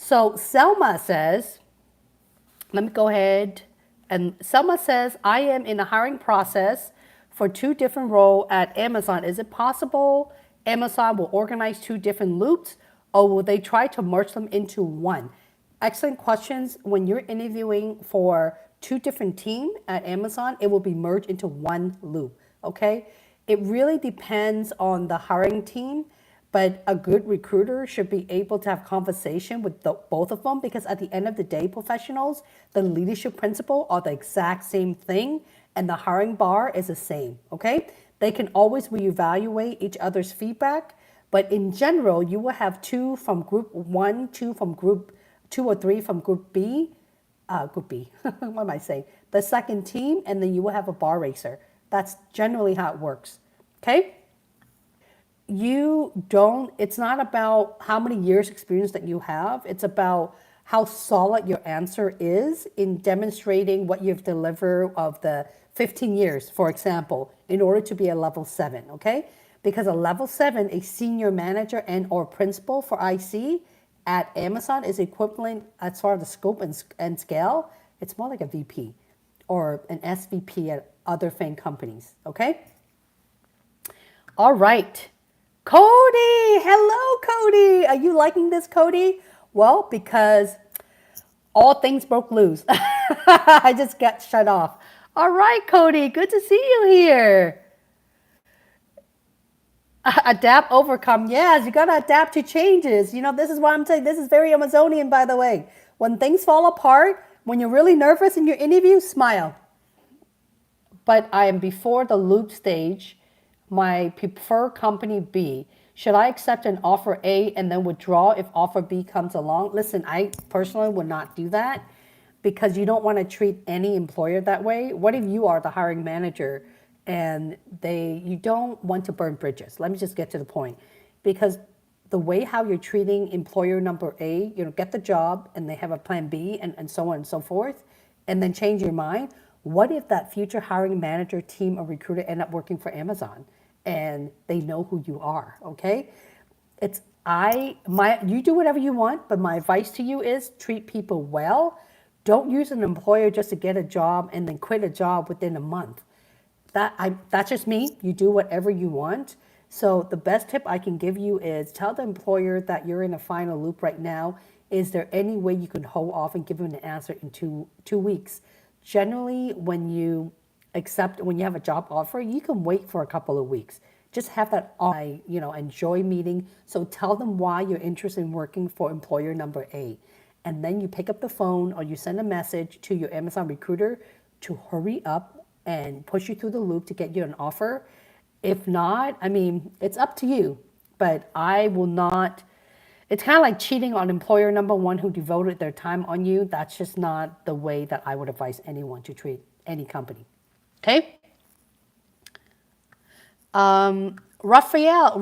So Selma says, let me go ahead. And Selma says, I am in a hiring process for 2 different roles at Amazon. Is it possible Amazon will organize 2 different loops, or will they try to merge them into one? Excellent questions. When you're interviewing for 2 different teams at Amazon, it will be merged into one loop, okay? It really depends on the hiring team, but a good recruiter should be able to have conversation with both of them, because at the end of the day, professionals, the leadership principle are the exact same thing and the hiring bar is the same, okay? They can always reevaluate each other's feedback, but in general, you will have 2 from group 1, 2 from group 2 or 3 from group B, what am I saying? The second team, and then you will have a bar racer. That's generally how it works, okay? It's not about how many years experience that you have. It's about how solid your answer is in demonstrating what you've delivered of the 15 years, for example, in order to be a level 7, okay? Because a level 7, a senior manager and or principal for IC at Amazon is equivalent as far as the scope and scale. It's more like a VP or an SVP at other FAANG companies, okay? All right. Cody, hello, Cody. Are you liking this, Cody? Well, because all things broke loose. I just got shut off. All right, Cody, good to see you here. Adapt, overcome. Yes, you got to adapt to changes. You know, this is what I'm saying. This is very Amazonian, by the way. When things fall apart, when you're really nervous in your interview, smile. But I am before the loop stage. My preferred company B. Should I accept an offer A and then withdraw if offer B comes along? Listen, I personally would not do that, because you don't want to treat any employer that way. What if you are the hiring manager and you don't want to burn bridges? Let me just get to the point. Because the way how you're treating employer number A, get the job and they have a plan B and so on and so forth, and then change your mind. What if that future hiring manager, team, or recruiter end up working for Amazon and they know who you are, okay? You do whatever you want, but my advice to you is treat people well. Don't use an employer just to get a job and then quit a job within a month. That's just me. You do whatever you want. So the best tip I can give you is tell the employer that you're in a final loop right now. Is there any way you can hold off and give them an answer in two weeks? Generally, when you have a job offer, you can wait for a couple of weeks. Just have that enjoy meeting. So tell them why you're interested in working for employer number A. And then you pick up the phone or you send a message to your Amazon recruiter to hurry up and push you through the loop to get you an offer. If not, it's up to you. But I will not. It's kind of like cheating on employer number 1 who devoted their time on you. That's just not the way that I would advise anyone to treat any company. Okay? Raphael,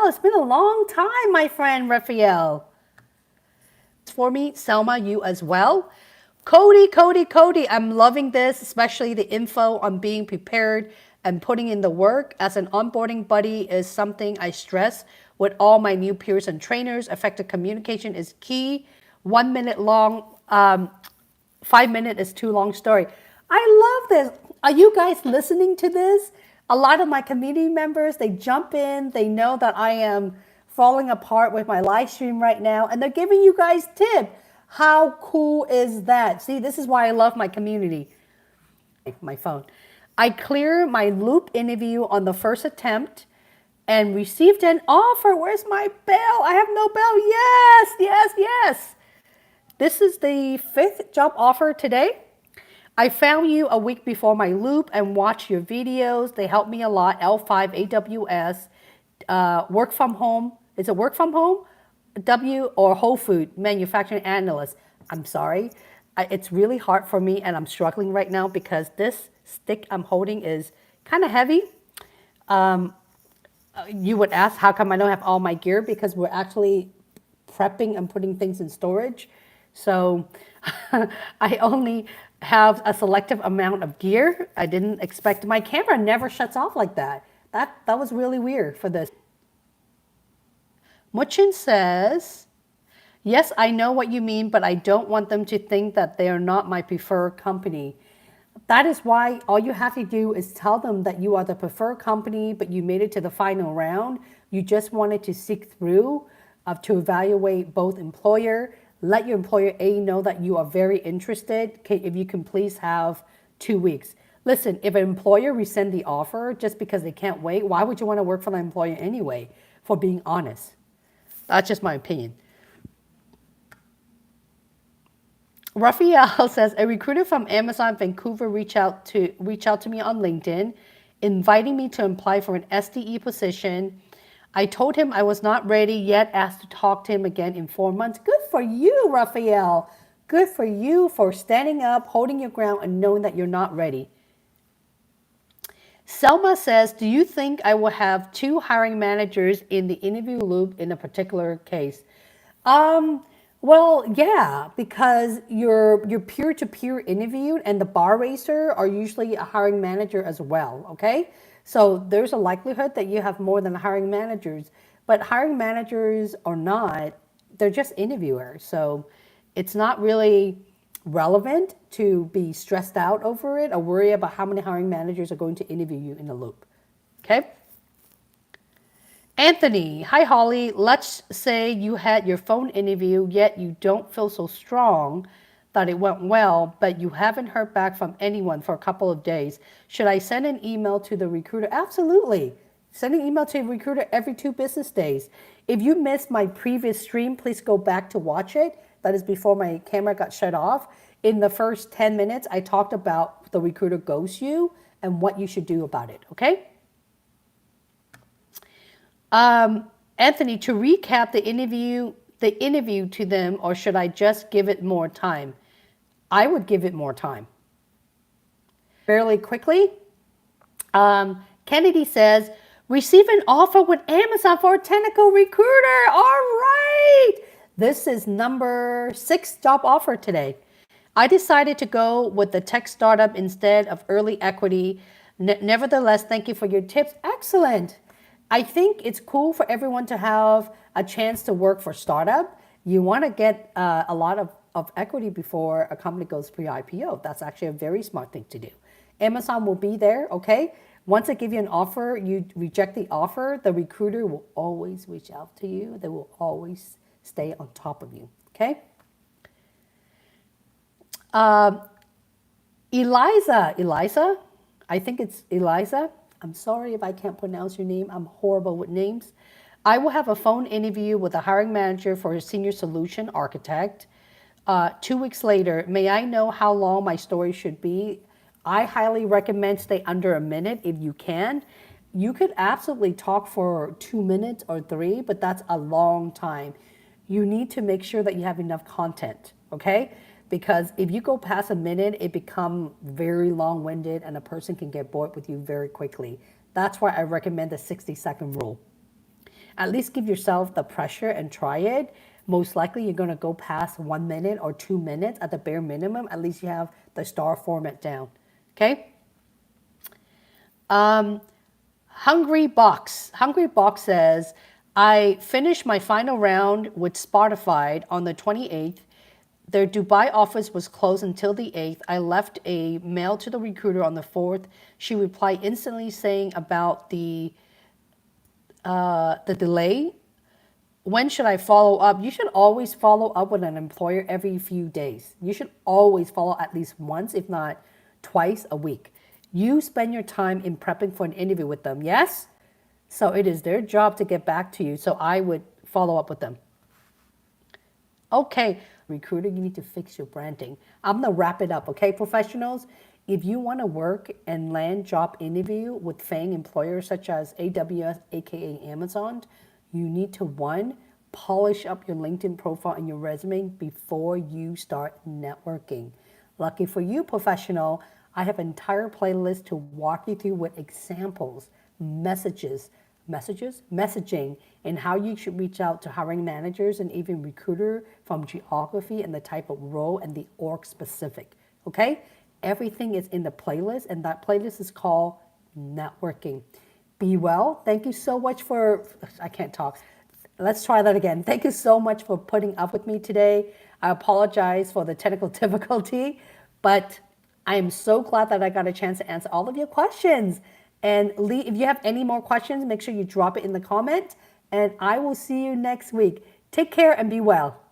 it's been a long time, my friend, Raphael. For me, Selma, you as well. Cody, I'm loving this, especially the info on being prepared and putting in the work. As an onboarding buddy is something I stress with all my new peers and trainers. Effective communication is key. 1 minute long, 5 minutes is too long story. I love this. Are you guys listening to this? A lot of my community members, they jump in. They know that I am falling apart with my live stream right now, and they're giving you guys tips. How cool is that? See, this is why I love my community. My phone. I cleared my loop interview on the first attempt and received an offer. Where's my bell? I have no bell. Yes. This is the 5th job offer today. I found you a week before my loop and watched your videos. They helped me a lot. L5 AWS, work from home. Is it work from home? W or Whole Food manufacturing analyst. I'm sorry. It's really hard for me and I'm struggling right now because this stick I'm holding is kind of heavy. You would ask, how come I don't have all my gear? Because we're actually prepping and putting things in storage. So I only have a selective amount of gear. I didn't expect, my camera never shuts off like that. That was really weird for this. Muchin says, Yes, I know what you mean, but I don't want them to think that they are not my preferred company. That is why all you have to do is tell them that you are the preferred company, but you made it to the final round. You just wanted to seek through to evaluate both employer. Let your employer A know that you are very interested. If you can please have 2 weeks. Listen, if an employer rescind the offer just because they can't wait, why would you want to work for that employer anyway? For being honest. That's just my opinion. Raphael says a recruiter from Amazon Vancouver reached out to me on LinkedIn, inviting me to apply for an SDE position. I told him I was not ready yet, asked to talk to him again in 4 months. Good for you, Raphael. Good for you for standing up, holding your ground, and knowing that you're not ready. Selma says, do you think I will have 2 hiring managers in the interview loop in a particular case? Well, yeah, because your peer-to-peer interview and the bar racer are usually a hiring manager as well, okay? So there's a likelihood that you have more than hiring managers, but hiring managers or not, they're just interviewers. So it's not really relevant to be stressed out over it or worry about how many hiring managers are going to interview you in a loop, okay? Anthony, hi Holly. Let's say you had your phone interview, yet you don't feel so strong that it went well, but you haven't heard back from anyone for a couple of days. Should I send an email to the recruiter? Absolutely. Send an email to a recruiter every 2 business days. If you missed my previous stream, please go back to watch it. That is before my camera got shut off. In the first 10 minutes, I talked about the recruiter ghosts you and what you should do about it, okay? Anthony, to recap the interview to them, or should I just give it more time? I would give it more time. Fairly quickly. Kennedy says, receive an offer with Amazon for a technical recruiter. All right. This is number 6 job offer today. I decided to go with the tech startup instead of early equity. Nevertheless, thank you for your tips. Excellent. I think it's cool for everyone to have a chance to work for startup. You want to get a lot of equity before a company goes pre-IPO. That's actually a very smart thing to do. Amazon will be there, okay? Once they give you an offer, you reject the offer, the recruiter will always reach out to you. They will always stay on top of you, okay? Eliza, I think it's Eliza. I'm sorry if I can't pronounce your name. I'm horrible with names. I will have a phone interview with a hiring manager for a senior solution architect. 2 weeks later, may I know how long my story should be? I highly recommend stay under a minute if you can. You could absolutely talk for 2 minutes or 3, but that's a long time. You need to make sure that you have enough content, okay? Because if you go past a minute, it becomes very long-winded and a person can get bored with you very quickly. That's why I recommend the 60-second rule. At least give yourself the pressure and try it. Most likely you're going to go past 1 minute or 2 minutes at the bare minimum. At least you have the star format down. Okay? Hungry Box says, I finished my final round with Spotify on the 28th. Their Dubai office was closed until the 8th. I left a mail to the recruiter on the 4th. She replied instantly saying about the delay. When should I follow up? You should always follow up with an employer every few days. You should always follow at least once, if not twice a week. You spend your time in prepping for an interview with them, yes? So it is their job to get back to you. So I would follow up with them. Okay, recruiter, you need to fix your branding. I'm going to wrap it up, okay, professionals? If you want to work and land job interview with FANG employers such as AWS, aka Amazon, you need to, 1, polish up your LinkedIn profile and your resume before you start networking. Lucky for you, professional, I have an entire playlist to walk you through with examples, messaging, and how you should reach out to hiring managers and even recruiter from geography and the type of role and the org specific, okay? Everything is in the playlist, and that playlist is called Networking. Be well. Thank you so much for, I can't talk. Let's try that again. Thank you so much for putting up with me today. I apologize for the technical difficulty, but I am so glad that I got a chance to answer all of your questions. And Lee, if you have any more questions, make sure you drop it in the comment, and I will see you next week. Take care and be well.